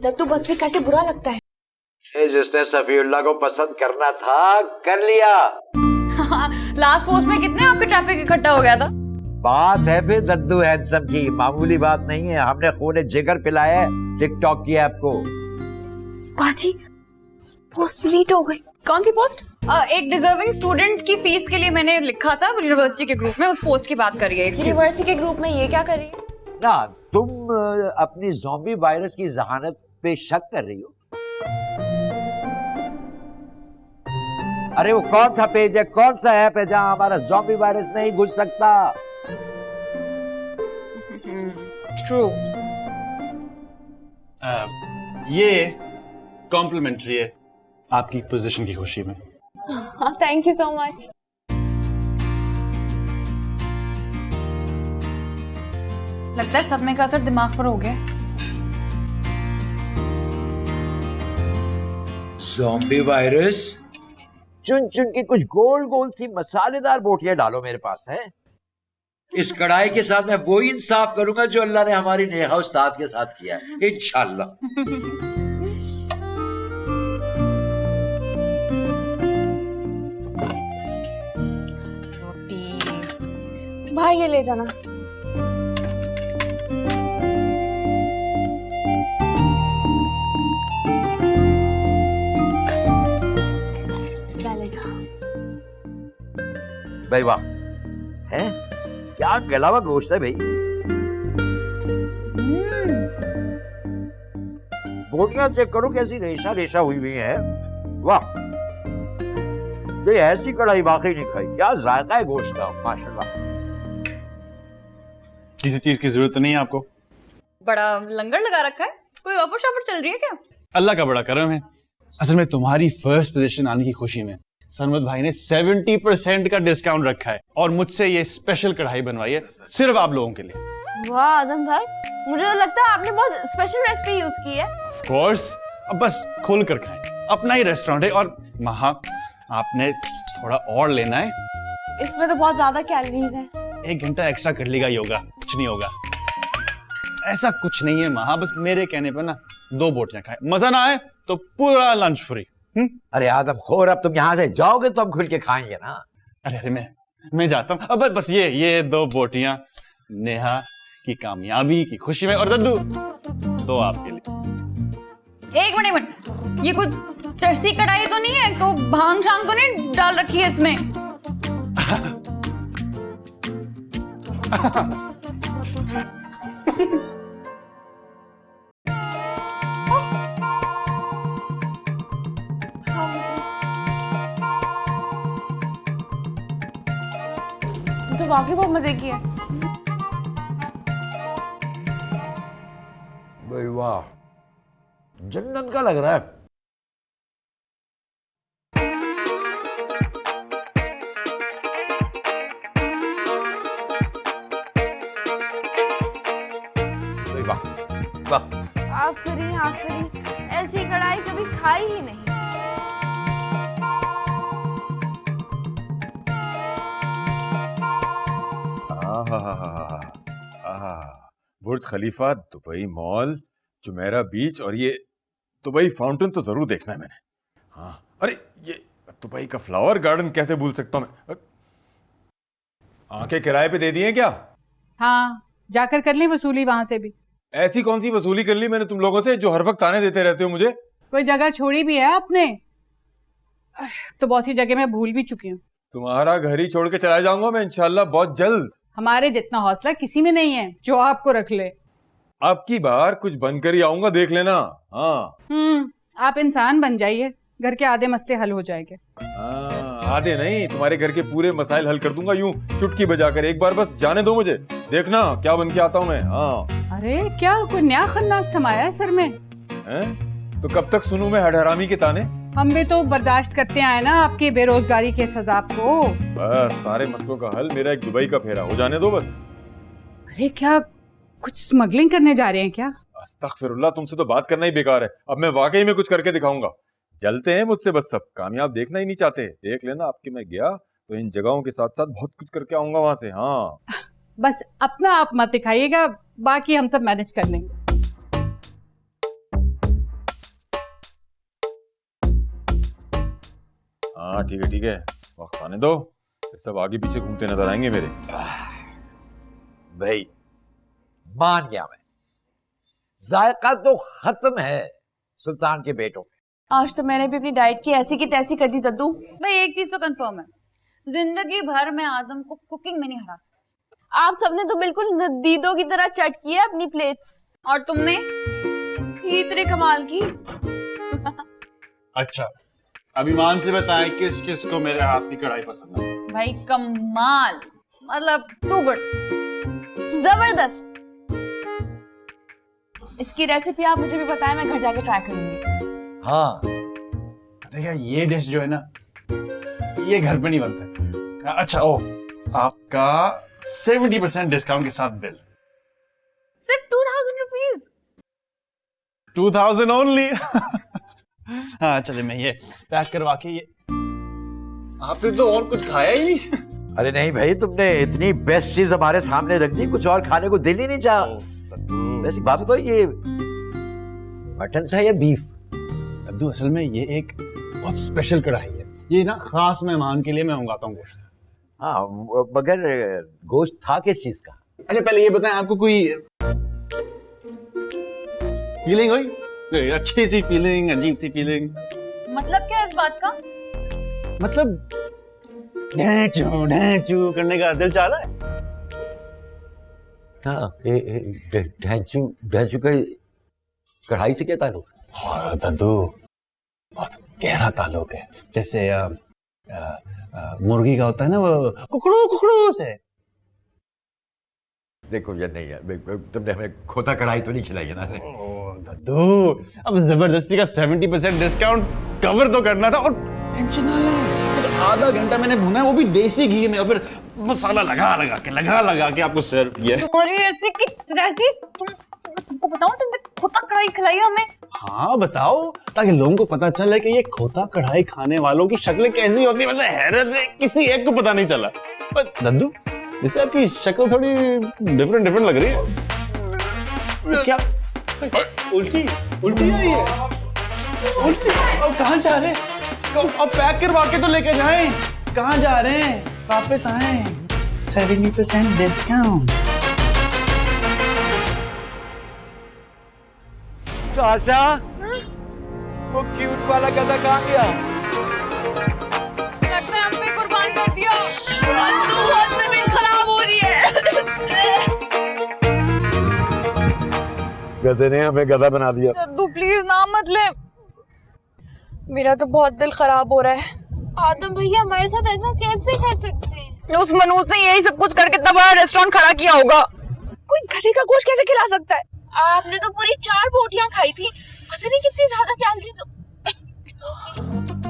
दद्दू बस में काटे बुरा लगता है। जिसने सफीउल्लाह को पसंद करना था कर लिया। लास्ट पोस्ट में कितने आपके ट्रैफिक इकट्ठा हो गया था। बात है फिर दद्दू हैंडसम की, मामूली बात नहीं है। हमने खूने जिगर पिलाया है टिकटॉक की ऐप को। बाजी पोस्ट डिलीट हो गई। कौन सी पोस्ट? एक डिजर्विंग स्टूडेंट की फीस के लिए मैंने लिखा था यूनिवर्सिटी के ग्रुप में, उस पोस्ट की बात करिए। यूनिवर्सिटी के ग्रुप में ये क्या कर रही है? ना तुम अपनी ज़ॉम्बी वायरस की जहानत पे शक कर रही हो? अरे वो कौन सा पेज है, कौन सा ऐप है जहां हमारा ज़ॉम्बी वायरस नहीं घुस सकता? ट्रू। ये कॉम्प्लीमेंट्री है आपकी पोजीशन की खुशी में। Thank you so much. लगता है सदमे का असर दिमाग पर हो गया। Zombie virus? चुन चुन के कुछ गोल गोल सी मसालेदार बोटियां डालो मेरे पास है। इस कढ़ाई के साथ मैं वो ही इंसाफ करूंगा जो अल्लाह ने हमारी नेहा उस्ताद के साथ किया है, इंशाल्लाह। भाई ये ले जाना। भाई वाह, है क्या गला हुआ गोश्त है भाई। बोटियां चेक करो कैसी रेशा रेशा हुई हुई है। वाह, ये ऐसी कढ़ाई वाकई नहीं खाई। क्या जायका है गोश्त का, माशाल्लाह। किसी चीज की जरूरत नहीं है आपको। बड़ा लंगर लगा रखा है, कोई ऑफर शॉफर चल रही है क्या? अल्लाह का बड़ा करम है। असल में तुम्हारी फर्स्ट पोजीशन आने की खुशी में सरमद भाई ने 70% का डिस्काउंट रखा है और मुझसे ये स्पेशल कढ़ाई बनवाई है सिर्फ आप लोगों के लिए। वाह आदम भाई, मुझे तो लगता है आपने बहुत स्पेशल रेसिपी यूज की है। ऑफ कोर्स, अब बस खोल कर खाएं, अपना ही रेस्टोरेंट है। और महा, आपने थोड़ा और लेना है। इसमें तो बहुत ज्यादा कैलोरीज हैं। 1 घंटा एक्स्ट्रा कर लेगा योगा, कुछ नहीं होगा। ऐसा कुछ नहीं है महा, बस मेरे कहने पर ना 2 बोटियां खाए, मजा ना आए तो पूरा लंच फ्री। अरे आदम खोर, अब तुम यहाँ से जाओगे तो हम खुल के खाएंगे ना। अरे मैं जाता हूँ। अब बस ये 2 बोटियां नेहा की कामयाबी की खुशी में, और दद्दू 2 आपके लिए। एक मिनट, ये कुछ चरसी कढ़ाई तो नहीं है? को भांग शांग तो नहीं डाल रखी है इसमें? तो वाकई बहुत मजे की है। भाई वाह, जन्नत का लग रहा है। भाई वाह वाह, आफरी आफरी, ऐसी कढ़ाई कभी खाई ही नहीं। बुर्ज खलीफा, दुबई मॉल, जुमेरा बीच और ये दुबई फाउंटेन तो जरूर देखना है मैंने। हाँ, अरे ये दुबई का फ्लावर गार्डन कैसे भूल सकता हूँ मैं। आंखें किराए पे दे दी हैं क्या? हाँ, जाकर कर ली वसूली वहां से भी। ऐसी कौन सी वसूली कर ली मैंने तुम लोगों से जो हर वक्त ताने देते रहते हो मुझे? कोई जगह छोड़ी भी है आपने? तो बहुत सी जगह मैं भूल भी चुकी हूँ। तुम्हारा घर ही छोड़ के चला जाऊंगा मैं इंशाल्लाह बहुत जल्द। हमारे जितना हौसला किसी में नहीं है जो आपको रख ले। अब की बार कुछ बनकर ही आऊंगा, देख लेना। हाँ आप इंसान बन जाइए, घर के आधे मसले हल हो जाएंगे। आधे नहीं, तुम्हारे घर के पूरे मसाइल हल कर दूंगा यूं चुटकी बजाकर। एक बार बस जाने दो मुझे, देखना क्या बन के आता हूँ मैं। हाँ। अरे क्या कोई नया खन्नास समाया है सर में? तो कब तक सुनूं मैं हडहरामी के ताने? हम भी तो बर्दाश्त करते आए ना आपकी बेरोजगारी के सजाब को। बस सारे मसलों का हल मेरा एक दुबई का फेरा हो जाने दो बस। अरे क्या कुछ स्मगलिंग करने जा रहे हैं क्या? अस्तगफिरुल्लाह, तुमसे तो बात करना ही बेकार है। अब मैं वाकई में कुछ करके दिखाऊंगा। जलते हैं मुझसे बस सब, कामयाब देखना ही नहीं चाहते। देख लेना, आपके मैं गया तो इन जगहों के साथ साथ बहुत कुछ करके आऊंगा वहां से। हाँ बस अपना आप मत दिखाइएगा, बाकी हम सब मैनेज कर लेंगे। हाँ ठीक है वक्त आने दो, फिर सब आगे पीछे घूमते नजर आएंगे मेरे। भाई मान गया मैं, जायका तो खत्म है सुल्तान के बेटों में। आज तो मैंने भी अपनी डाइट की ऐसी की तैसी कर दी दद्दू। भाई एक चीज तो कंफर्म है, जिंदगी भर में आदम को कुकिंग में नहीं हरा सकती। आप सबने तो बिल्कुल दीदों की तरह चट की है अपनी प्लेट्स। और तुमने इतने कमाल की। अच्छा, अभिमान से बताएं किस किस को मेरे हाथ की कढ़ाई पसंद है। भाई कमाल, मतलब टू गुड। जबरदस्त। इसकी रेसिपी आप मुझे भी बताएं, मैं घर जाके ट्राई करूंगी। हाँ देखिए ये डिश जो है ना, ये घर पे नहीं बन सकती। अच्छा ओ, आपका 70% डिस्काउंट के साथ बिल। सिर्फ 2000 रुपीज। 2000 ओनली। हाँ चले, मैं ये पैक करवा के ये, आपने तो और कुछ खाया ही नहीं। अरे नहीं भाई, तुमने इतनी बेस्ट चीज हमारे सामने रख दी, कुछ और खाने को दिल ही नहीं चाहा। वैसे बात तो ये मटन था या बीफ? दद्दू असल में ये एक बहुत स्पेशल कढ़ाई है, ये ना खास मेहमान के लिए मैं मंगाता हूँ गोश्त। हाँ मगर गोश्त था किस चीज का? अच्छा पहले ये बताएं, आपको कोई फीलिंग हुई? कोई अच्छी सी फीलिंग, अजीब सी फीलिंग? मतलब क्या है इस बात का? मतलब ढैंचू करने का दिल चाह रहा है? हाँ ढैंचू का कढ़ाई से क्या ताल्लुक? हाँ दद्दू, बहुत गहरा ताल्लुक है। जैसे मुर्गी का होता है ना वो कुकड़ू कुकड़ू से। देखो यार, नहीं यार, तुमने हमें खोता कढ़ाई तो नहीं खिलाई है ना? दद्दू अब जबरदस्ती का 70% डिस्काउंट कवर तो करना था, और टेंशन ना लें, तो आधा घंटा मैंने भुना है, वो भी देसी घी में, और फिर मसाला लगा के आपको सर्व किया। तुम्हारी ऐसी की तैसी, तुमको बताऊं, तुमने खोता कढ़ाई खिलाई हमें। हाँ बताओ, ताकि लोगों को पता चले कि ये खोता कढ़ाई खाने वालों की शक्लें कैसी होती है। वैसे हैरत है, किसी एक को पता नहीं चला। पर दद्दू, जैसे आपकी शक्ल थोड़ी डिफरेंट लग रही है। क्या उल्टी आई है? उल्टी? अब कहाँ जा रहे हैं? अब पैक करवा के तो लेकर जाएं। कहाँ जा रहे हैं? वापस आए। 70% डिस्काउंट। तो आशा, वो क्यूट वाला गधा कहाँ गया? लगता है हम पे कुर्बान कर दिया। दद्दू बहुत तबीयत खराब हो रही है। गधे ने हमें गधा बना दिया। दद्दू प्लीज नाम मत ले। मेरा तो बहुत दिल खराब हो रहा है। आदम भैया हमारे साथ ऐसा कैसे कर सकते हैं? उस मनूज ने यही सब कुछ करके इतना बड़ा रेस्टोरेंट खड़ा किया होगा। कोई गधे का गोश्त कैसे खिला सकता है? आपने तो पूरी 4 बोटियां खाई थी, पता नहीं कितनी ज्यादा कैलोरीज।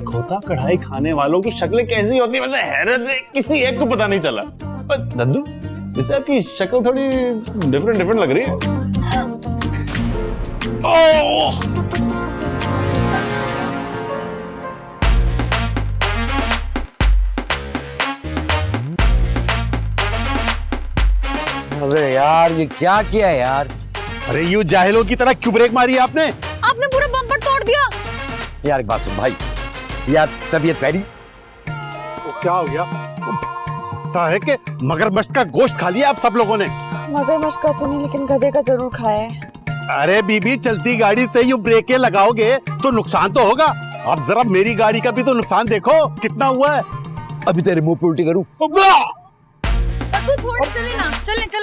खोता कढ़ाई खाने वालों की शक्लें कैसी होती है। वैसे हैरत है, किसी एक को पता नहीं चला। पर दद्दू, जैसे आपकी शक्ल थोड़ी डिफरेंट लग रही है। ओह! अबे यार, ये क्या किया यार? अरे यूं जाहिलों की तरह क्यों ब्रेक मारी आपने? आपने पूरा बम्पर तोड़ दिया। यार एक बात सुन भाई, यार तबीयत पैरी। तो क्या हो गया? पता है कि मगरमच्छ का गोश्त खा लिया आप सब लोगों ने? मगरमच्छ का तो नहीं, लेकिन गधे का जरूर खाया है। अरे बीबी, चलती गाड़ी से यूं ब्रेकें लगाओगे तो नुकसान तो होगा। अब जरा मेरी गाड़ी का भी तो नुकसान देखो कितना हुआ है। अभी तेरे मुंह पे उल्टी करूं? तू छोड़, चले ना,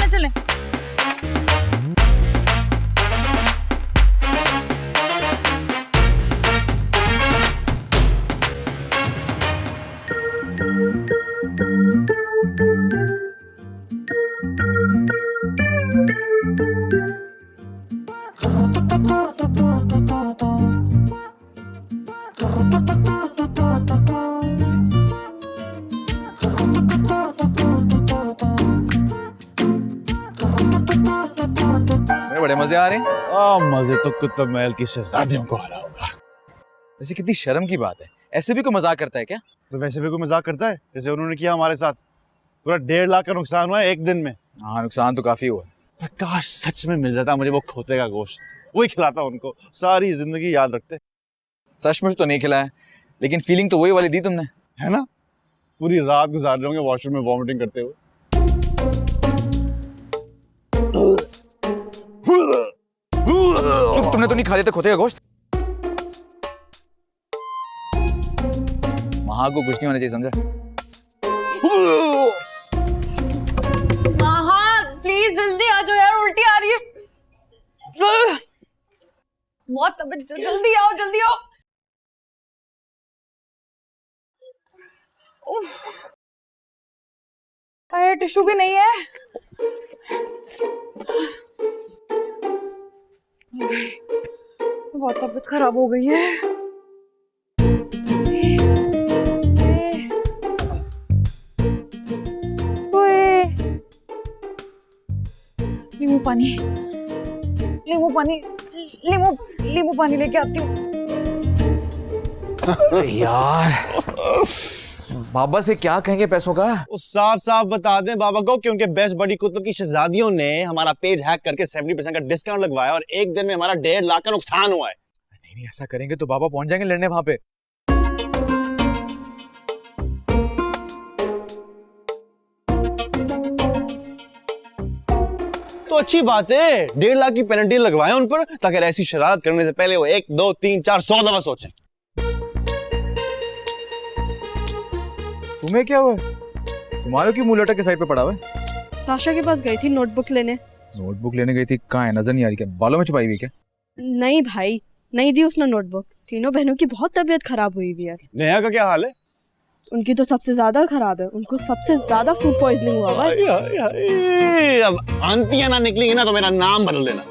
चले। बड़े मजे आ रहे हैं। मजे तो कुतुब महल की शहजादियों को आ रहा होगा। वैसे कितनी शर्म की बात है, ऐसे भी कोई मजाक करता है क्या? तो वैसे भी कोई मजाक करता है, जैसे उन्होंने किया हमारे साथ। पूरा 1.5 लाख का नुकसान हुआ है एक दिन में। हाँ, नुकसान तो काफी हुआ। काश सच में मिल जाता मुझे वो खोते का गोश्त, वही खिलाता उनको, सारी जिंदगी याद रखते। सचमुच तो नहीं खिलाया, लेकिन फीलिंग तो वही वाली दी तुमने। है ना? पूरी रात गुजार रहे होंगे वॉशरूम में वॉमिटिंग करते हुए। तुमने तो नहीं खा लिया था खोते का गोश्त? महा को कुछ नहीं होना चाहिए, समझा? महा प्लीज जल्दी आ जाओ यार, उल्टी आ रही है। बहुत तबीयत, जल्दी आओ जल्दी आओ। अरे टिश्यू भी नहीं है। बहुत तबीयत खराब हो गई है। नींबू पानी, नींबू पानी, नींबू पानी लेके आती हूँ। यार बाबा से क्या कहेंगे पैसों का? वो साफ साफ बता दें बाबा को कि उनके बेस्ट बड़ी कुतुब की शहजादियों ने हमारा पेज हैक करके 70% का डिस्काउंट लगवाया और एक दिन में हमारा 1.5 लाख का नुकसान हुआ है। नहीं ऐसा करेंगे तो बाबा पहुंच जाएंगे लड़ने वहां पे। तो अच्छी बात है, 1.5 लाख की पेनल्टी लगवाएं उन पर, ताकि ऐसी शरारत करने से पहले वो 1, 2, 3, 4, 100 दफा सोचें। तुम्हें क्या हुआ? तुम्हारे क्यों मुंह लटक के साइड पे पड़ा हुआ है? साशा के पास गई थी नोटबुक लेने। नोटबुक लेने गई थी, कहाँ है? नजर नहीं आ रही क्या? बालों में छुपाई हुई क्या? नहीं भाई, नहीं दी उसने नोटबुक। तीनों बहनों की बहुत तबीयत खराब हुई हुई है। नेहा का क्या हाल है? उनकी तो सबसे ज्यादा खराब है, उनको सबसे ज्यादा फूड पॉइजनिंग हुआ हुआ है। हाय, हाय, अब आंटियां ना निकलेंगी ना तो मेरा नाम बदल देना।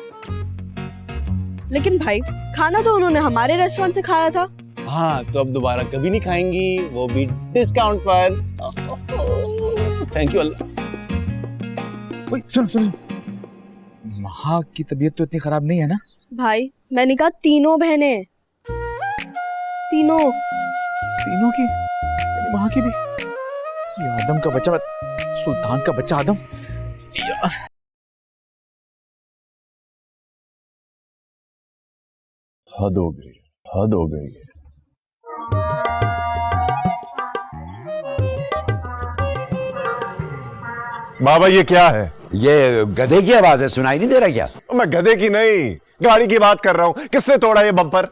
लेकिन भाई खाना तो उन्होंने हमारे रेस्टोरेंट से खाया था। हाँ, तो अब दोबारा कभी नहीं खाएंगी, वो भी डिस्काउंट पर। थैंक यू अल्लाह। सुनो महा की तबीयत तो इतनी खराब नहीं है ना? भाई मैंने कहा तीनों बहनें, तीनों की, महा की भी। ये आदम का बच्चा, सुल्तान का बच्चा आदम। यार हद हो गई, हद हो गई। बाबा ये क्या है? ये गधे की आवाज है, सुनाई नहीं दे रहा क्या? मैं गधे की नहीं, गाड़ी की बात कर रहा हूं। किसने तोड़ा ये बम्पर?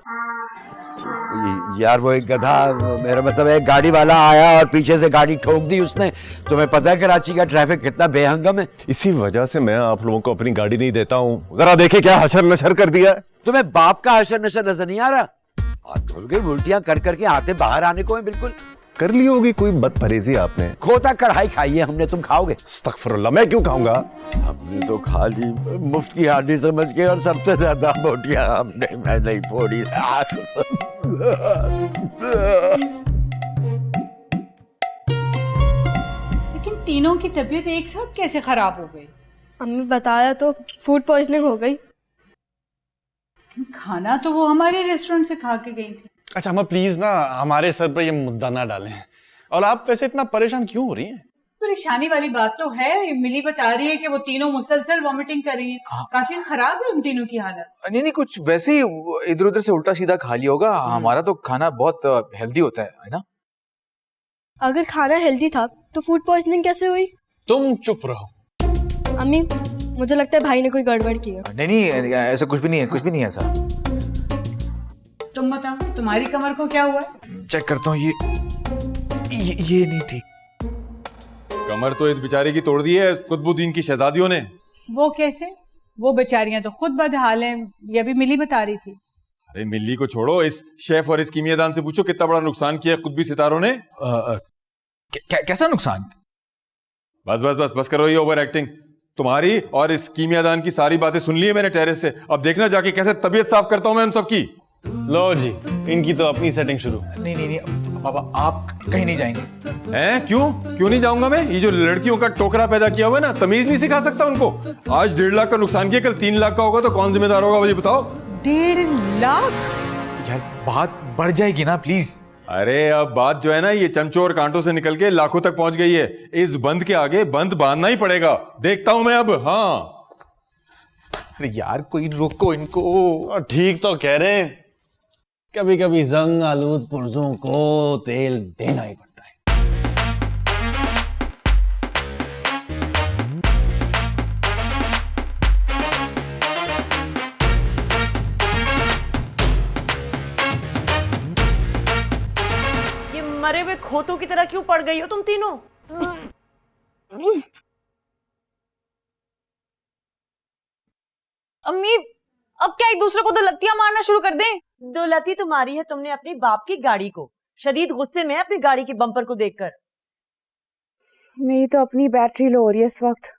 यार वो एक गधा, मेरा मतलब एक गाड़ी वाला आया और पीछे से गाड़ी ठोक दी उसने। तुम्हें पता है कराची का ट्रैफिक कितना बेहंगम है? इसी वजह से मैं आप लोगों को अपनी गाड़ी नहीं देता हूं। जरा देखे क्या हशर नशर कर दिया है। तुम्हें बाप का हशर नशर नजर नहीं आ रहा? उल्टियां कर करके आते बाहर आने को है बिल्कुल। कर ली होगी कोई बदपरहेजी आपने। खोता कढ़ाई खाई है हमने, तुम खाओगे? अस्तगफिरुल्लाह, मैं क्यों खाऊंगा? हमने तो खा ली मुफ्त की हांडी समझ के, और सबसे ज्यादा बोटियां हमने, मैं नहीं फोड़ी। लेकिन तीनों की तबीयत एक साथ कैसे खराब हो गई? अम्मी बताया तो फूड पॉइजनिंग हो गई। खाना तो वो हमारे रेस्टोरेंट से खा के गई थी। अच्छा अम्मा प्लीज ना हमारे सर पर ये मुद्दा ना डालें। और आप वैसे इतना परेशान क्यों हो रही हैं? परेशानी वाली बात तो है, मिली बता रही है कि वो तीनों मुसलसल वॉमिटिंग कर रही हैं। काफी खराब है उन तीनों की हालत। नहीं कुछ वैसे ही इधर उधर से उल्टा सीधा खा लिया होगा। हमारा तो खाना बहुत हेल्दी होता है ना? अगर खाना हेल्दी था तो फूड पॉइजनिंग कैसे हुई? तुम चुप रहो। अम्मी मुझे लगता है भाई ने कोई गड़बड़ की है। नहीं ऐसा कुछ भी नहीं है, कुछ भी नहीं है ऐसा। तुम बताओ तुम्हारी कमर को क्या हुआ? चेक करता हूँ। ये नहीं ठीक। कमर तो इस बेचारे की तोड़ दी है कुतुबुद्दीन की शहजादियों ने। वो कैसे? वो बेचारियां तो खुद बदहाल हैं, ये भी मिली बता रही थी। अरे मिल्ली को छोड़ो, इस शेफ और इस कीमियादान से पूछो कितना बड़ा नुकसान किया कुतुबी सितारों ने। कैसा नुकसान? बस करो ये ओवर एक्टिंग। तुम्हारी और इस कीमियादान की सारी बातें सुन ली है मैंने टेरेस से। अब देखना जाके कैसे तबीयत साफ करता हूं मैं उन सबकी। लो जी, इनकी तो अपनी सेटिंग शुरू। नहीं बाबा आप कहीं नहीं जाएंगे। हैं? क्यों नहीं जाऊंगा मैं? ये जो लड़कियों का टोकरा पैदा किया हुआ है ना, तमीज नहीं सिखा सकता उनको। आज 1.5 लाख का नुकसान किया, कल 3 लाख का होगा तो कौन जिम्मेदार होगा मुझे बताओ? 1.5 लाख? यार बात बढ़ जाएगी ना प्लीज। अरे अब बात जो है ना, ये चमचों और कांटों से निकल के लाखों तक पहुंच गई है। इस बंद के आगे बंद बांधना ही पड़ेगा। देखता हूं मैं अब। हाँ अरे यार कोई रोको इनको। ठीक तो कह रहे, कभी कभी जंग आलूद पुर्जों को तेल देना ही पड़ता है। खोतों की तरह क्यों पड़ गई हो तुम तीनों? अम्मी अब क्या एक दूसरे को तो लत्तियां मारना शुरू कर दें? दौलती तो मारी है तुमने अपनी बाप की गाड़ी को। शदीद गुस्से में है अपनी गाड़ी के बम्पर को देखकर। मेरी तो अपनी बैटरी लो हो रही है इस वक्त,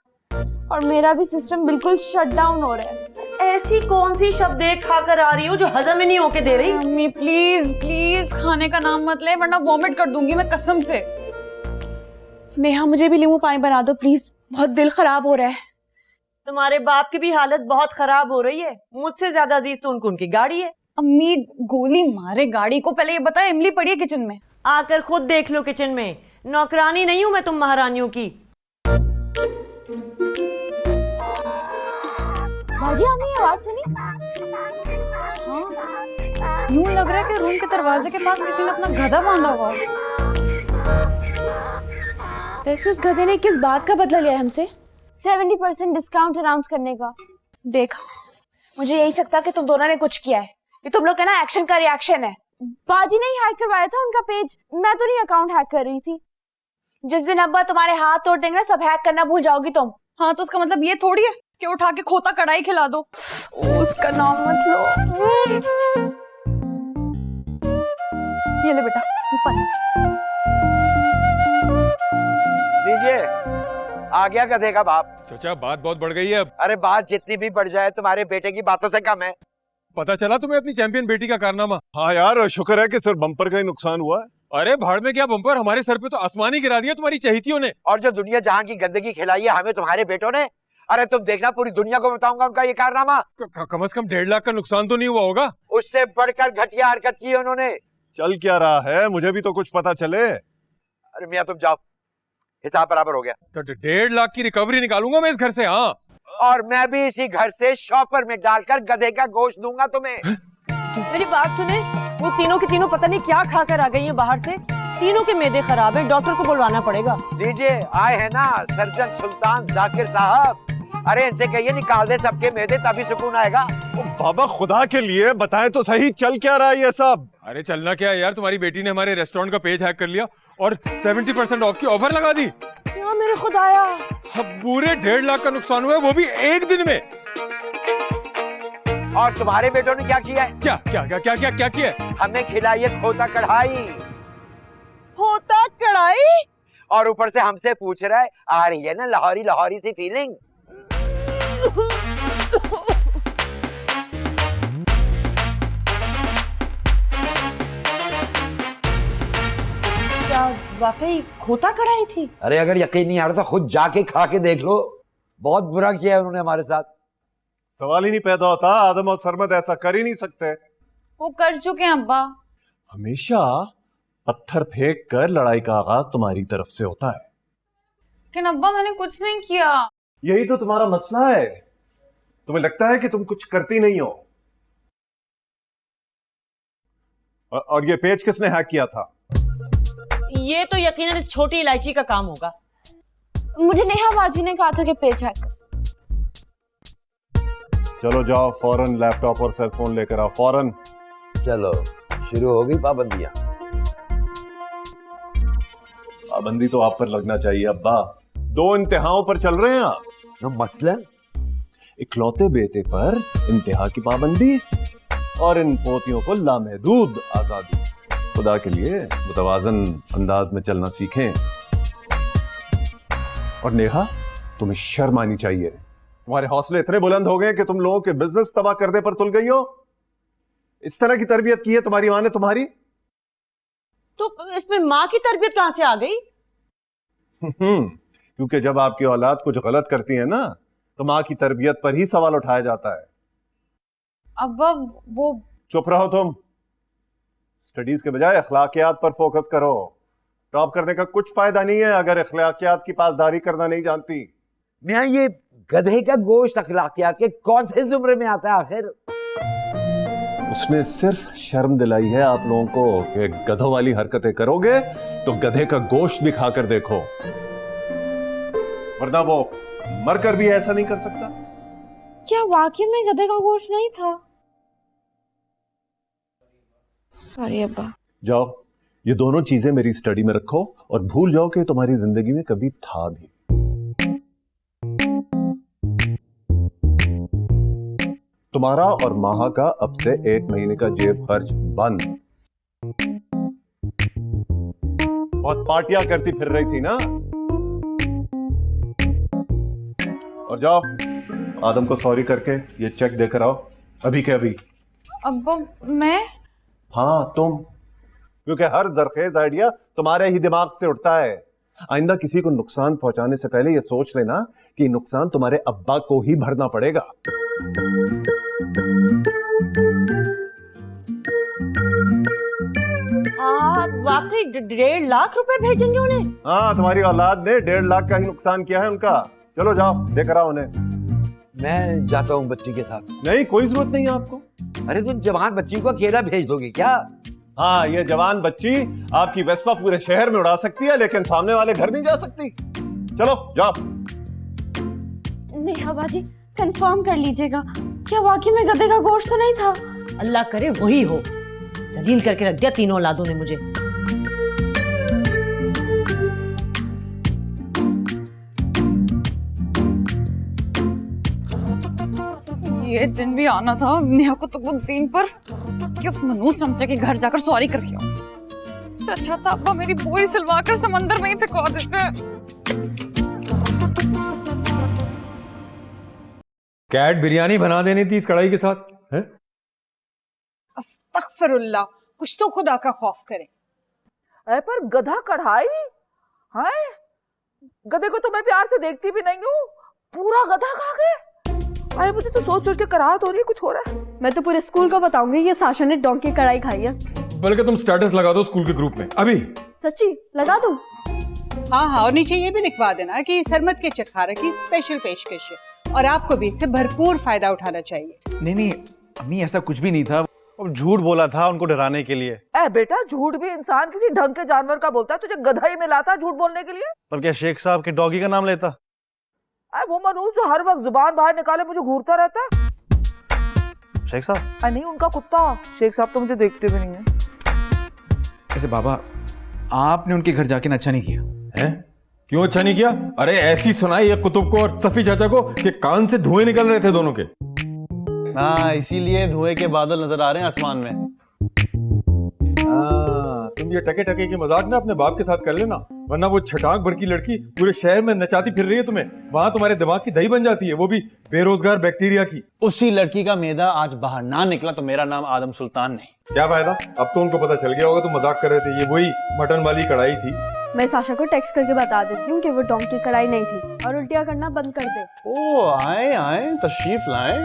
और मेरा भी सिस्टम बिल्कुल शट डाउन हो रहा है। ऐसी कौन सी शब्द खाकर आ रही हो जो हजम ही नहीं होके दे रही? अम्मी प्लीज प्लीज खाने का नाम मत ले, वरना वॉमिट कर दूंगी मैं कसम से। नेहा मुझे भी नींबू पानी बना दो प्लीज, बहुत दिल खराब हो रहा है। तुम्हारे बाप की भी हालत बहुत खराब हो रही है। मुझसे ज्यादा अजीज तो उनकी गाड़ी है। अम्मी गोली मारे गाड़ी को, पहले ये बताए इमली पड़ी है किचन में? आकर खुद देख लो किचन में। नौकरानी नहीं हूं मैं तुम महारानियों की। भाजी आपने आवाज सुनी? हाँ, यूं लग रहा है कि रूम के दरवाजे के पास किसी ने अपना गधा बांधा हुआ है। वैसे उस गधे ने किस बात का बदला लिया है हमसे? 70% डिस्काउंट अनाउंस करने का। देख, मुझे यही लगता कि तुम दोनों ने कुछ किया है। ये तुम लोग का ना एक्शन का रिएक्शन है। बाजी ने ही हैक करवाया था उनका पेज, मैं तो नहीं अकाउंट हैक कर रही थी। जिस दिन अब्बा तुम्हारे हाथ तोड़ देंगे ना, सब हैक करना भूल जाओगी तुम। हाँ तो उसका मतलब ये थोड़ी है कि उठा के खोता कढ़ाई खिला दो। उसका नाम मत लो। ये ले बेटा ऊपर। लीजिए, आ गया गधे का बाप। चाचा बात बहुत बढ़ गई है अब। अरे बात जितनी भी बढ़ जाए तुम्हारे बेटे की बातों से कम है। पता चला तुम्हें अपनी चैंपियन बेटी का कारनामा? हाँ यार, शुक्र है कि सिर्फ बम्पर का ही नुकसान हुआ है। अरे भाड़ में क्या बम्पर, हमारे सर पे तो आसमान ही गिरा दिया तुम्हारी चहेतियों ने। और जो दुनिया जहां की गंदगी खिलाई है हमें तुम्हारे बेटों ने। अरे तुम देखना, पूरी दुनिया को बताऊंगा उनका ये कारनामा। कम से कम 1.5 लाख का नुकसान तो नहीं हुआ होगा? उससे बढ़कर घटिया हरकत की है उन्होंने। चल क्या रहा है, मुझे भी तो कुछ पता चले। अरे मियां तुम जाओ, हिसाब बराबर हो गया। तो 1.5 लाख की रिकवरी निकालूंगा मैं इस घर से। हाँ, और मैं भी इसी घर से शॉपर में डालकर गधे का गोश्त दूंगा तुम्हें। मेरी बात सुने, वो तीनों की तीनों पता नहीं क्या खाकर आ गई हैं बाहर से। तीनों के मैदे खराब हैं, डॉक्टर को बुलवाना पड़ेगा। लीजिए, आए हैं ना सर्जन सुल्तान जाकिर साहब। अरे इनसे कहिए निकाल दे सबके मैदे, तभी सुकून आएगा। ओ बाबा खुदा के लिए बताएं तो सही, चल क्या रहा है ये सब? अरे चलना क्या है यार, तुम्हारी बेटी ने हमारे रेस्टोरेंट का पेज हैक कर लिया और 70% ऑफ की ऑफर लगा दी। क्या मेरे खुदाया, अब पूरे 1.5 लाख का नुकसान हुआ है, वो भी एक दिन में। और तुम्हारे बेटों ने क्या किया है? क्या क्या क्या क्या क्या क्या किया है? हमें खिलाई है खोता कढ़ाई। होता कढ़ाई? और ऊपर से हमसे पूछ रहा है, आ रही है ना लाहौरी लाहौरी सी फीलिंग? क्या वाकई खोता कढ़ाई थी? अरे अगर यकीन नहीं आ रहा तो खुद जाके खा के देख लो। बहुत बुरा किया है उन्होंने हमारे साथ। सवाल ही नहीं पैदा होता, आदम और सरमद ऐसा कर ही नहीं सकते। वो कर चुके हैं अब्बा। हमेशा पत्थर फेंक कर लड़ाई का आगाज तुम्हारी तरफ से होता है। लेकिन अब्बा मैंने कुछ नहीं किया। यही तो तुम्हारा मसला है, तुम्हें लगता है कि तुम कुछ करती नहीं हो। और ये पेज किसने हैक किया था? ये तो यकीनन इस छोटी इलायची का काम होगा। मुझे नेहा बाजी ने कहा था कि पेज हैक। चलो जाओ, फौरन लैपटॉप और सेल फोन लेकर आओ, फौरन। चलो शुरू हो गई पाबंदियां। पाबंदी तो आप पर लगना चाहिए अब्बा, 2 इंतहाओं पर चल रहे हैं आप। तो मसलन इकलौते बेटे पर इंतहा की पाबंदी और इन पोतियों को लामहदूद आजादी। खुदा के लिए मुतवाजन अंदाज में चलना सीखें। और नेहा, तुम्हें शर्म आनी चाहिए। तुम्हारे हौसले इतने बुलंद हो गए कि तुम लोगों के बिजनेस तबाह करने पर तुल गई हो। इस तरह की तरबियत की है तुम्हारी माँ ने तुम्हारी। तो इसमें माँ की तरबियत कहां से आ गई? क्योंकि जब आपकी औलाद कुछ गलत करती है ना, तो माँ की तरबियत पर ही सवाल उठाया जाता है। अब्बा वो चुप रहो तुम, स्टडीज के बजाय अखलाकियात पर फोकस करो। टॉप करने का कुछ फायदा नहीं है अगर अखलाकियात की पासदारी करना नहीं जानती। मियां ये गधे का गोश्त अखलाकियात के कौन से जुमरे में आता है आखिर? उसने सिर्फ शर्म दिलाई है आप लोगों को कि गधों वाली हरकतें करोगे तो गधे का गोश्त भी खाकर देखो, वरना वो मरकर भी ऐसा नहीं कर सकता। क्या वाकई में गधे का गोश्त नहीं था? सॉरी अब्बा। जाओ ये दोनों चीजें मेरी स्टडी में रखो और भूल जाओ कि तुम्हारी जिंदगी में कभी था भी। तुम्हारा और माहा का अब से 1 महीने का जेब खर्च बंद। बहुत पार्टियां करती फिर रही थी ना। और जाओ आदम को सॉरी करके ये चेक देकर आओ, अभी के अभी। अब मैं हाँ तुम, क्योंकि हर जरखेज आइडिया तुम्हारे ही दिमाग से उठता है। आइंदा किसी को नुकसान पहुंचाने से पहले ये सोच लेना कि नुकसान तुम्हारे अब्बा को ही भरना पड़ेगा। वाकई 1.5 लाख रुपए भेजेंगे उन्हें? हाँ, तुम्हारी औलाद ने 1.5 लाख का ही नुकसान किया है उनका। चलो जाओ देकर आओ उन्हें। मैं जाता हूँ बच्ची के साथ। नहीं, कोई जरूरत नहीं है आपको। अरे तुम जवान बच्ची को अकेला भेज दोगे क्या? हाँ, ये जवान बच्ची आपकी वेस्पा पूरे शहर में उड़ा सकती है, लेकिन सामने वाले घर नहीं जा सकती। चलो जाओ। नेहा बाजी कंफर्म कर लीजिएगा, क्या वाकई में गधे का गोश्त तो नहीं था? अल्लाह करे वही हो। जलील करके रख दिया तीनों औलादों ने मुझे। ये दिन भी आना था नेहा को तो दिन पर कि उस मनूस चमचे के घर जाकर सॉरी करके आओ। इससे अच्छा था अब्बा मेरी बोरी सिलवा कर समंदर में ही फेंकवा देते। कैट बिरयानी बना देनी थी इस कढ़ाई के साथ है? अस्तगफिरुल्लाह, कुछ तो खुदा का खौफ करे। अरे पर गधा कढ़ाई है? गधे को तो मैं प्यार से देखती भी नहीं हूँ, पूरा गधा खा गए। अरे मुझे तो सोच सोच के कराहत हो रही है, कुछ हो रहा है। मैं तो पूरे स्कूल को बताऊंगी ये साशा ने डोंकी कढ़ाई खाई है। बल्कि तुम स्टेटस लगा दो स्कूल के ग्रुप में अभी। सच्ची लगा दूं? हाँ हाँ, और नीचे ये भी लिखवा देना कि सरमत के चटखारे की स्पेशल पेशकश है और आपको भी इससे भरपूर फायदा उठाना चाहिए। नहीं नहीं अम्मी, ऐसा कुछ भी नहीं था। अब झूठ बोला था उनको डराने के लिए। ए बेटा, झूठ भी इंसान किसी ढंग के जानवर का बोलता है, तुझे गधा ही मिलाता झूठ बोलने के लिए। पर क्या शेख साहब के डॉगी का नाम लेता? अरे वो मनूस जो हर वक्त जुबान बाहर निकाले मुझे घूरता रहता है। शेख साहब? नहीं, उनका कुत्ता। शेख साहब तो मुझे देखते भी नहीं है। ऐसे बाबा, आपने उनके घर जाके ना अच्छा नहीं किया है? क्यों अच्छा नहीं किया? अरे ऐसी सुनाई ये कुतुब को और सफी चाचा को कि कान से धुएं निकल रहे थे दोनों के। हाँ, इसीलिए धुएं के बादल नजर आ रहे हैं आसमान में। तुम ये टके टके के मजाक ना अपने बाप के साथ कर लेना, वरना वो छटाक भर की लड़की पूरे शहर में नचाती फिर रही है तुम्हें। वहां तुम्हारे दिमाग की दही बन जाती है, वो भी बेरोजगार बैक्टीरिया की। उसी लड़की का मैदा आज बाहर ना निकला तो मेरा नाम आदम सुल्तान नहीं। क्या फायदा, अब तो उनको पता चल गया होगा तुम मजाक कर रहे थे। ये वही मटन वाली कढ़ाई थी। मैं साशा को टेक्स्ट करके बता देती हूँ कि वो डोंकी कढ़ाई नहीं थी और उल्टियाँ करना बंद कर दे। ओ आए आए, तशरीफ लाए।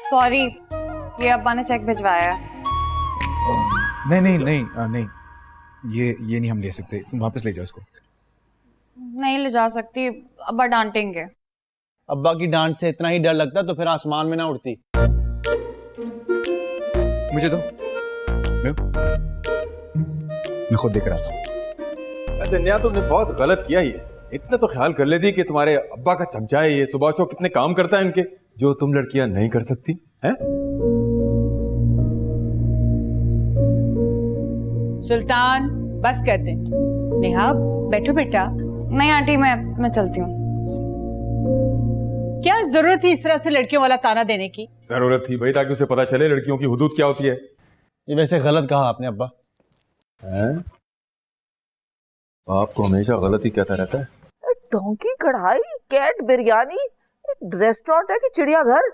सॉरी, ये अब्बा ने चेक भिजवाया है। नहीं नहीं नहीं नहीं, ये नहीं हम ले सकते, तुम वापस ले जाओ इसको। नहीं ले जा सकती, अब्बा डांटेंगे। अब्बा की डांट से इतना ही डर लगता तो फिर आसमान में ना उड़ती। मुझे दो, मैं खुद देकर आता हूँ। दुनिया तुमने बहुत गलत किया ये। इतना तो ख्याल कर लेती कि तुम्हारे अब्बा का चमचा है ये, सुबह को कितने काम करता है इनके, जो तुम लड़कियां नहीं कर सकती हैं? सुल्तान बस कर दे। नेहा बैठो बेटा। नहीं आंटी, मैं चलती हूँ। क्या जरूरत थी इस तरह से लड़कियों वाला ताना देने की? जरूरत थी भाई, ताकि उसे पता चले लड़कियों की हुदूद क्या होती है। ये वैसे गलत कहा आपने अब्बा। आपको हमेशा गलत ही कहता रहता है। डोंकी कढ़ाई, कैट बिरयानी, रेस्टोरेंट है कि चिड़ियाघर?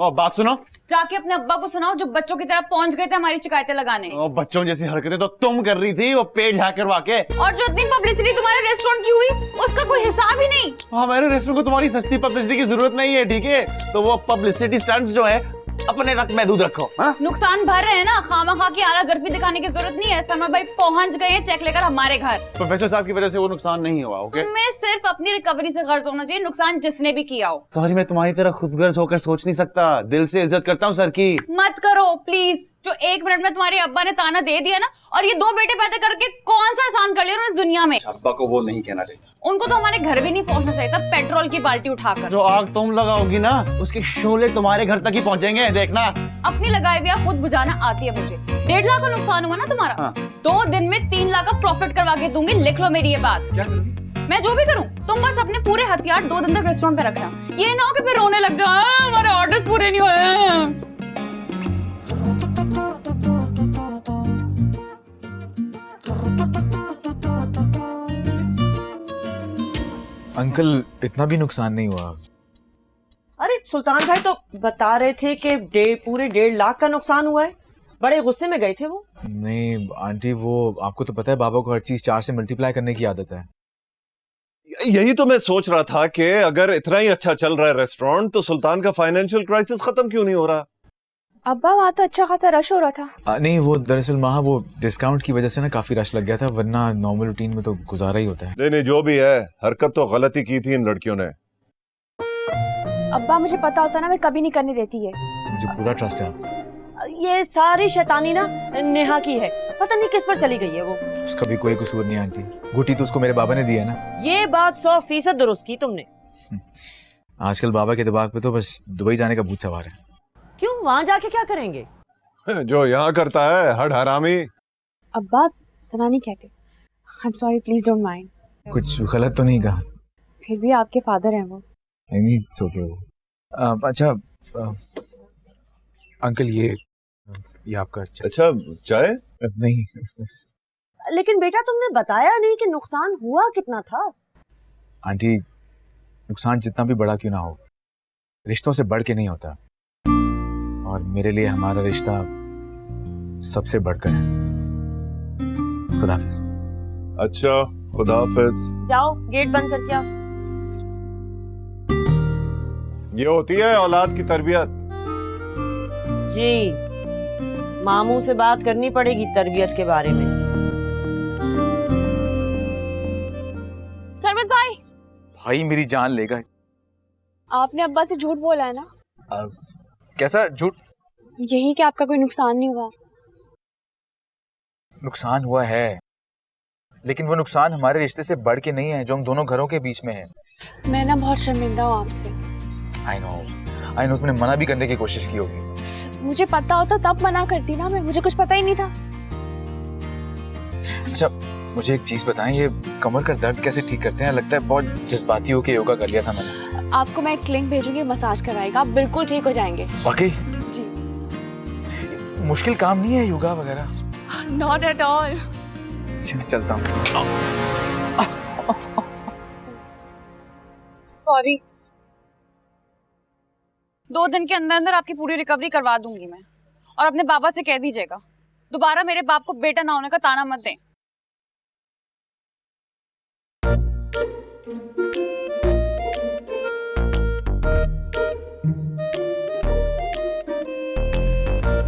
ओ बात सुनो, जाके अपने अब्बा को सुनाओ जो बच्चों की तरह पहुंच गए थे हमारी शिकायतें लगाने। ओ बच्चों जैसी हरकतें तो तुम कर रही थी, वो पेट झाँक करवा के। और जो इतनी पब्लिसिटी तुम्हारे रेस्टोरेंट की हुई उसका कोई हिसाब ही नहीं। हमारे रेस्टोरेंट को तुम्हारी सस्ती पब्लिसिटी की जरूरत नहीं है, ठीक है? तो वो पब्लिसिटी स्टंट्स जो है अपने तक महदूद रखो। हाँ? नुकसान भर रहे हैं ना, खामा की आला गर्फी दिखाने की जरूरत नहीं है। सलमान भाई पहुंच गए हैं चेक लेकर हमारे घर। प्रोफेसर साहब की वजह से वो नुकसान नहीं हुआ, ओके? मैं सिर्फ अपनी रिकवरी से गर्ज होना चाहिए, नुकसान जिसने भी किया हो। सॉरी, मैं तुम्हारी तरह खुदगर्ज होकर सोच नहीं सकता। दिल से इज्जत करता हूँ सर की। मत करो प्लीज। जो 1 मिनट में तुम्हारे अब्बा ने ताना दे दिया ना, और ये 2 बेटे पैदा करके कौन सा एहसान कर लिया उन्होंने इस दुनिया में। अब्बा को वो नहीं कहना चाहिए। उनको तो हमारे घर भी नहीं पहुंचना चाहिए था, पेट्रोल की बाल्टी उठाकर। जो आग तुम लगाओगी ना, उसके शोले तुम्हारे घर तक ही पहुंचेंगे, देखना। अपनी लगाई हुई आग खुद बुझाना आती है मुझे। 1.5 लाख का नुकसान हुआ ना तुम्हारा, हाँ। 2 दिन में 3 लाख का प्रॉफिट करवा के दूंगी, लिख लो मेरी ये बात। क्या करोगी? मैं जो भी करूं, तुम बस अपने पूरे हथियार 2 दिन तक रेस्टोरेंट पे रखना। ये ना हो कि फिर रोने लग जाओ, हमारे ऑर्डर्स पूरे नहीं हुए। अंकल इतना भी नुकसान नहीं हुआ। अरे सुल्तान भाई तो बता रहे थे कि पूरे 1.5 लाख का नुकसान हुआ है। बड़े गुस्से में गए थे वो। नहीं आंटी, वो आपको तो पता है बाबा को हर चीज 4 से मल्टीप्लाई करने की आदत है। यही तो मैं सोच रहा था कि अगर इतना ही अच्छा चल रहा है रेस्टोरेंट तो सुल्तान का फाइनेंशियल क्राइसिस खत्म क्यों नहीं हो रहा? अब्बा वहाँ तो अच्छा खासा रश हो रहा था। नहीं वो दरअसल वहाँ वो डिस्काउंट की वजह से ना काफी रश लग गया था, वरना नॉर्मल रूटीन में तो गुजारा ही होता है। नहीं जो भी है, हरकत तो गलती की थी इन लड़कियों ने। अब्बा मुझे पता होता ना मैं कभी नहीं करने देती है। मुझे पूरा ट्रस्ट है आप। ये सारी शैतानी ना नेहा की है, पता नहीं किस पर चली गई है वो। उसका भी कोई कसूर नहीं आंटी, गुटी तो उसको मेरे बाबा ने दिया है ना। ये बात 100% दुरुस्त की तुमने। आजकल बाबा के दिमाग पे तो बस दुबई जाने का भूत सवार है। क्यों, वहाँ जाके क्या करेंगे? जो यहाँ करता है हड हरामी। अब्बा सना नहीं कहते। I am sorry, please don't mind. कुछ गलत तो नहीं कहा? फिर भी आपके फादर हैं वो। नहीं सो के वो अच्छा अंकल ये आपका अच्छा चाय? नहीं बस। लेकिन बेटा तुमने बताया नहीं कि नुकसान हुआ कितना था। आंटी नुकसान जितना भी बड़ा क्यों ना हो, रिश्तों से बढ़ के नहीं होता, और मेरे लिए हमारा रिश्ता सबसे बढ़कर है। खुदा हाफिज। अच्छा खुदा हाफिज। जाओ गेट बंद करके आओ। ये होती है औलाद की तरबियत। जी मामू से बात करनी पड़ेगी तरबियत के बारे में। सरमत भाई, भाई मेरी जान लेगा। आपने अब्बा से झूठ बोला है ना? कैसा झूठ? यही कि आपका कोई नुकसान नहीं हुआ। नुकसान हुआ है, लेकिन वो नुकसान हमारे रिश्ते से बढ़ के नहीं है जो हम दोनों घरों के बीच में है। मैं ना बहुत शर्मिंदा हूँ आपसे। आई नो तुमने मना भी करने की कोशिश की होगी। मुझे पता होता तब मना करती ना मैं, मुझे कुछ पता ही नहीं था। अच्छा मुझे एक चीज बताएं, ये कमर का दर्द कैसे ठीक करते हैं? लगता है बहुत जज्बाती होके योगा कर लिया था मैंने। आपको मैं एक लिंक भेजूंगी, मसाज कराएगा, आप बिल्कुल ठीक हो जाएंगे। वाकई? जी। मुश्किल काम नहीं है योगा वगैरह? Not at all. चलता हूँ। सॉरी। 2 दिन के अंदर अंदर आपकी पूरी रिकवरी करवा दूंगी मैं, और अपने बाबा से कह दीजिएगा दोबारा मेरे बाप को बेटा ना होने का ताना मत दें।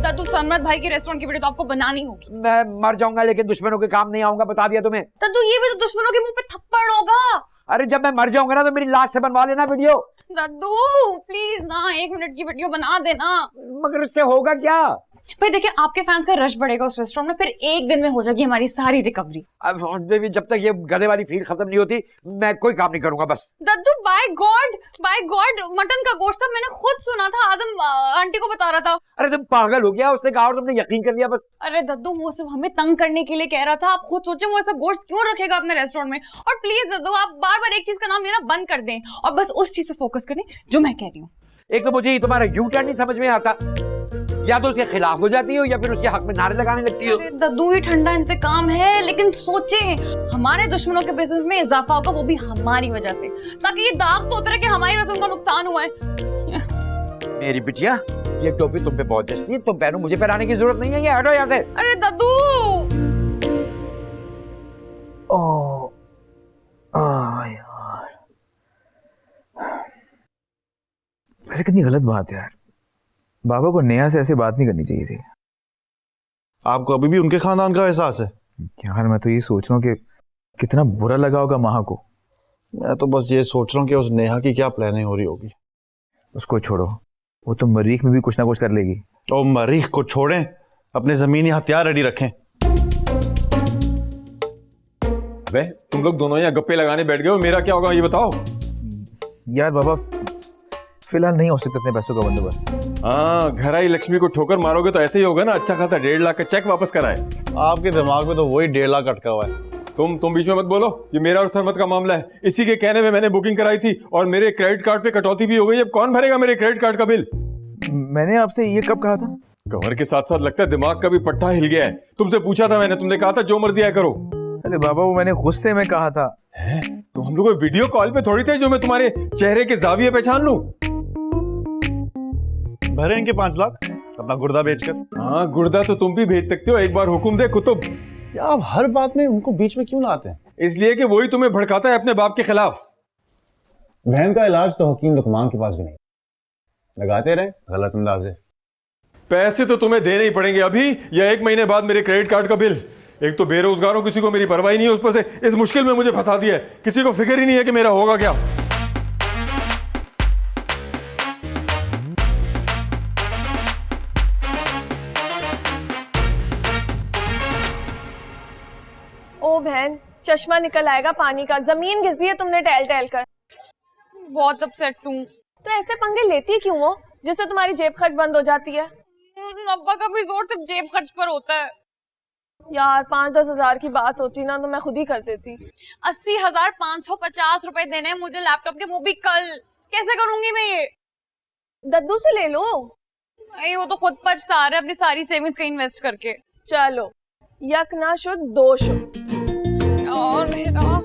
दादू सरमत भाई के रेस्टोरेंट की वीडियो तो आपको बनानी होगी। मैं मर जाऊंगा लेकिन दुश्मनों के काम नहीं आऊंगा, बता दिया तुम्हें। दादू ये भी तो दुश्मनों के मुंह पे थप्पड़ होगा। अरे जब मैं मर जाऊंगा ना तो मेरी लाश से बनवा लेना वीडियो। दादू प्लीज ना 1 मिनट की वीडियो बना देना। मगर उससे होगा क्या? भाई देखिए आपके फैंस का रश बढ़ेगा उस रेस्टोरेंट में, फिर 1 दिन में हो जाएगी हमारी सारी रिकवरी। अब भी जब तक ये गधे वाली फील खत्म नहीं होती मैं कोई काम नहीं करूंगा बस। दादू बाय गॉड मटन का गोश्त था, मैंने खुद सुना था, आदम आंटी को बता रहा था। अरे तुम पागल हो गया, उसने कहा और तुमने यकीन कर लिया बस। अरे दादू वो सिर्फ हमें तंग करने के लिए कह रहा था, आप खुद सोचें वो ऐसा गोश्त क्यों रखेगा अपने रेस्टोरेंट में। और प्लीज दादू आप बार बार एक चीज का नाम लेना बंद कर दें और बस उस चीज पे फोकस करें जो मैं कह रही हूँ। एक तो मुझे तुम्हारा यू टर्न नहीं समझ में आता, या तो उसके खिलाफ हो जाती हो या फिर उसके हक में नारे लगाने लगती हो। अरे दादू ये ठंडा इंतकाम है, लेकिन सोचें हमारे दुश्मनों के बिजनेस में इजाफा होगा, वो भी हमारी वजह से, ताकि ये दाग तो उतरे कि हमारी रस्म का नुकसान हुआ है। मेरी बिटिया ये टोपी तुम पे बहुत जचती है, तुम पहनो, मुझे पहनाने की जरूरत नहीं है, ये हटो यहाँ से। अरे दादू यार वैसे कितनी गलत बात है यार, बाबा को नेहा से ऐसे बात नहीं करनी चाहिए थी। आपको अभी भी उनके खानदान का एहसास है? यार मैं तो ये सोच रहा हूँ कि कितना बुरा लगा होगा माँ को। मैं तो बस ये सोच रहा हूँ कि उस नेहा की क्या प्लानिंग हो रही होगी। उसको छोड़ो, वो तो मरीख में भी कुछ ना कुछ कर लेगी। तो मरीख को छोड़ें, अपने जमीनी हथियार रेडी रखें। अबे तुम लोग दोनों यहाँ गप्पे लगाने बैठ गए हो, मेरा क्या होगा ये बताओ। यार बाबा फिलहाल नहीं हो सकता इतने पैसों का बंदोबस्त। हाँ, घर आई लक्ष्मी को ठोकर मारोगे तो ऐसे ही होगा ना। अच्छा खासा 1.5 लाख का चेक वापस कराए। आपके दिमाग में तो वही 1.5 लाख अटका हुआ है। तुम बीच में मत बोलो, ये मेरा और सरमत का मामला है। इसी के कहने में मैंने बुकिंग कराई थी और मेरे क्रेडिट कार्ड पे कटौती भी हो गई। अब कौन भरेगा मेरे क्रेडिट कार्ड का बिल? मैंने आपसे ये कब कहा था? कमर के साथ साथ लगता है दिमाग का भी पट्टा हिल गया है। तुमसे पूछा था मैंने, तुमने कहा था जो मर्जी आया करो। अरे बाबा, वो मैंने गुस्से में कहा था। है? तो हम लोग वीडियो कॉल पे थोड़ी थे जो मैं तुम्हारे चेहरे के जाविये पहचान लूं। भरेंगे 5 लाख अपना गुर्दा बेचकर। हाँ, गुर्दा तो तुम भी भेज सकते हो। एक बार हुक्म दे कुतुब। या आप हर बात में उनको बीच में क्यों लाते हैं? इसलिए कि वही तुम्हें भड़काता है अपने बाप के खिलाफ। बहन का इलाज तो हकीम लुकमान के पास भी नहीं, लगाते रहे गलत अंदाजे। पैसे तो तुम्हें देने ही पड़ेंगे अभी या 1 महीने बाद मेरे क्रेडिट कार्ड का बिल। एक तो बेरोजगार हूं, किसी को मेरी परवाह नहीं है, उस पर से इस मुश्किल में मुझे फंसा दिया है। किसी को फिक्र ही नहीं है कि मेरा होगा क्या। ओ बहन, चश्मा निकल आएगा पानी का। जमीन घिस दी है तुमने टहल टहल कर। बहुत अपसेट हूँ। तो ऐसे पंगे लेती क्यों हो जिससे तुम्हारी जेब खर्च बंद हो जाती है? अब्बा का भी जोर सिर्फ जेब खर्च पर होता है। यार 5-10 हजार की बात होती ना तो मैं खुद ही कर देती। 80,550 रुपए देने मुझे लैपटॉप के, वो भी कल। कैसे करूंगी मैं ये? दद्दू से ले लो। नहीं, वो तो खुद पछता रहे अपनी सारी सेविंग्स कहीं इन्वेस्ट करके। चलो, यक ना शुद्ध दो शुद्ध। और मेरा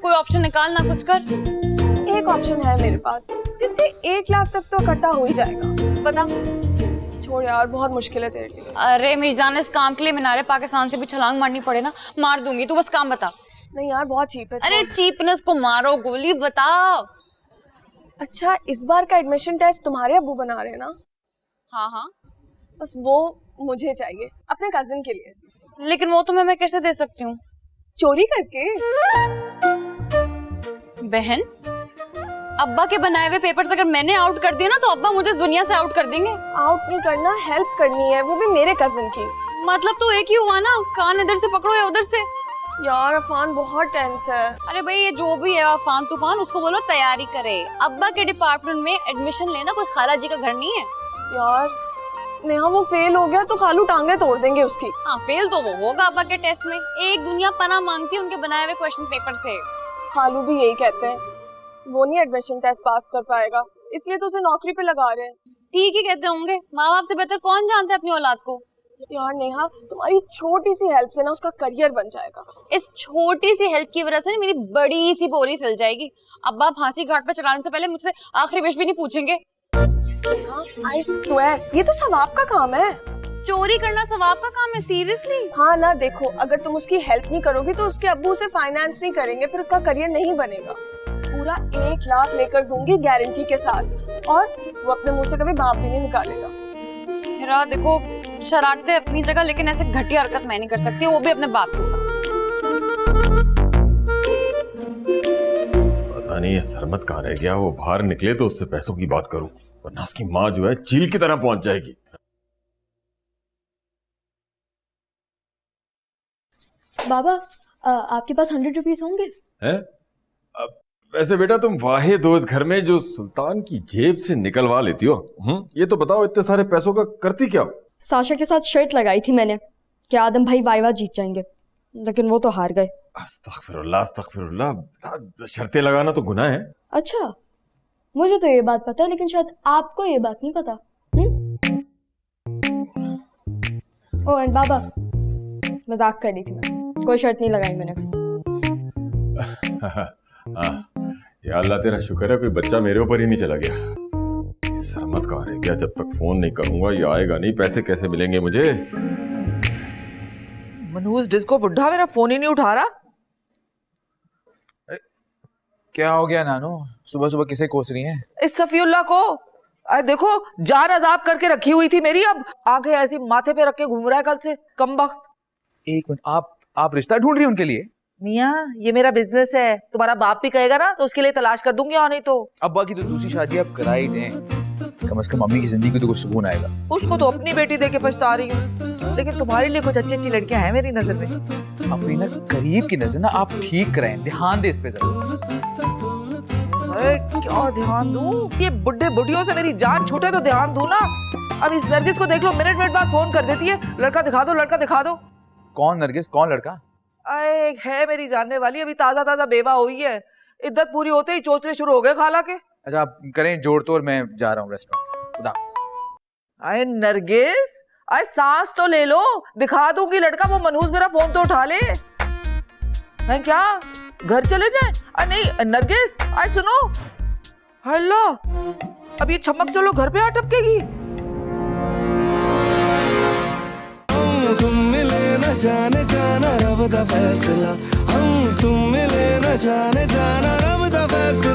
कोई ऑप्शन निकाल ना, कुछ कर। एक ऑप्शन है मेरे पास जिससे 1 लाख तक तो इकट्ठा हो ही जाएगा। बता। छोड़ यार, बहुत मुश्किल है तेरे लिए। अरे मेरी जान, इस काम के लिए मीनारे पाकिस्तान से भी छलांग मारनी पड़े ना, मार दूंगी। तू बस काम बता। नहीं यार, बहुत चीप है। अरे चीपनेस को मारो गोली, बता। अच्छा, इस बार का एडमिशन टेस्ट तुम्हारे अब्बू बना रहे हैं ना? हाँ हाँ। बस वो मुझे चाहिए अपने कजिन के लिए। लेकिन वो तुम्हें मैं कैसे दे सकती हूँ? चोरी करके। बहन, अब्बा के बनाए हुए पेपर्स अगर मैंने आउट कर दिए ना तो अब्बा मुझे इस दुनिया से आउट कर देंगे। आउट नहीं करना, हेल्प करनी है, वो भी मेरे कजिन की। मतलब तो एक ही हुआ ना, कान इधर से पकड़ो या उधर से। यार अफान बहुत टेंस है। अरे भाई, ये जो भी है अफान तूफान, उसको बोलो तैयारी करे। अब्बा के डिपार्टमेंट में एडमिशन लेना कोई खाला जी का घर नहीं है। यार नेहा, वो फेल हो गया तो खालू टांगे तोड़ देंगे उसकी। हाँ, फेल तो वो होगा अब्बा के टेस्ट में। एक दुनिया पना मांगती है उनके बनाए हुए क्वेश्चन पेपर से। खालू भी यही कहते हैं, वो नहीं एडमिशन टेस्ट पास कर पाएगा, इसलिए तो उसे नौकरी पे लगा रहे हैं। ठीक ही कहते होंगे, माँ बाप से बेहतर कौन जानता है अपनी औलाद को। यार नेहा, तुम्हारी छोटी सी हेल्प से ना उसका करियर बन जाएगा। इस छोटी सी हेल्प की वजह से मेरी बड़ी सी बोरी सिल जाएगी। अब्बा फांसी घाट पर चढ़ाने से पहले मुझसे आखिरी विश भी नहीं पूछेंगे। आई स्वेयर, ये तो सवाब का काम है। चोरी करना सवाब का काम है? सीरियसली? हाँ ना, देखो अगर तुम उसकी हेल्प नहीं करोगी तो उसके अब्बू उसे फाइनेंस नहीं करेंगे, फिर उसका करियर नहीं बनेगा। पूरा 1 लाख लेकर दूंगी गारंटी के साथ, और वो अपने मुंह से कभी बाप भी नहीं निकालेगा। मेरा देखो, शरारतें अपनी जगह, लेकिन ऐसे घटिया हरकत मैं नहीं कर सकती, वो भी अपने बाप के साथ। पता नहीं ये सरमत कहाँ रह गया। वो बाहर निकले तो उससे पैसों की बात करूं, वरना उसकी माँ जो है चील की तरह पहुंच जाएगी। बाबा, आपके पास 100 रुपीज होंगे? हैं? अब वैसे बेटा, तुम वाहिद हो इस घर में जो सुल्तान की जेब से निकलवा लेती हो। ये तो बताओ, इतने सारे पैसों का करती क्या हो? साशा के साथ शर्त लगाई थी मैंने कि आदम भाई वाइवा जीत जाएंगे, लेकिन वो तो हार गए। अस्तगफिरुल्लाह, अस्तगफिरुल्लाह। शर्तें लगाना तो गुनाह है। अच्छा, मुझे तो ये बात पता है, लेकिन शायद आपको ये बात नहीं पता। ओ एंड बाबा, मजाक कर रही थी मैं, कोई शर्त नहीं लगाई मैंने। या अल्लाह तेरा शुक्र है कोई बच्चा मेरे ऊपर ही नहीं चला गया। सरमत कहाँ रह गया? जब तक फोन नहीं करूंगा ये आएगा नहीं। पैसे कैसे मिलेंगे मुझे? मनहूस डिस्को बुढ़ा मेरा फोन ही नहीं उठा रहा। क्या हो गया नानू? सुबह सुबह किसे कोस रही हैं? इस सफीउल्लाह को। अरे देखो, जान अजाब करके रखी हुई थी मेरी, अब आंखें ऐसी माथे पे रख के घूम रहा है कल से, कमबख्त। एक मिनट, आप रिश्ता ढूंढ रही हैं उनके लिए? मियाँ, ये मेरा बिजनेस है, तुम्हारा बाप भी कहेगा ना तो उसके लिए तलाश कर दूंगी, और नहीं तो अब्बा की तो दूसरी शादी आप करा ही दें, कम से कम मम्मी की जिंदगी को तो कुछ सुकून आएगा। उसको तो अपनी बेटी दे के पछता रही हूँ, लेकिन तुम्हारे लिए कुछ अच्छी अच्छी लड़कियां हैं मेरी नजर में। अपनी ना करीब की नजर ना आप ठीक कराएं, ध्यान दे इस पे जरा। अरे क्या ध्यान दूं? ये बुढ़े बुढ़ियों से मेरी जान छूटे तो ध्यान दूं ना। अब इस नरगिस को देख लो, मिनट मिनट बाद फोन कर देती है, लड़का दिखा दो, लड़का दिखा दो। कौन नरगिस, कौन लड़का? अरे एक है मेरी जानने वाली, अभी ताजा ताजा बेवा हुई है, इद्दत पूरी होते ही चोचले शुरू हो गए खाला के। अच्छा आप करें जोड़ तोड़, मैं जा रहा हूँ रेस्टोरेंट। खुदा। अरे नरगिस, अरे सांस तो ले लो, दिखा दूंगी लड़का। वो मनहूस मेरा फोन तो उठा ले। मैं क्या घर चले जाए? अरे नहीं नरगिस, अरे सुनो, हेलो, अब ये छमक चलो घर पे आ टपकेगी। तुम मिले न जाने जाना रब दा फैसला, हम तुम मिले न जाने जाना रब दा फैसला।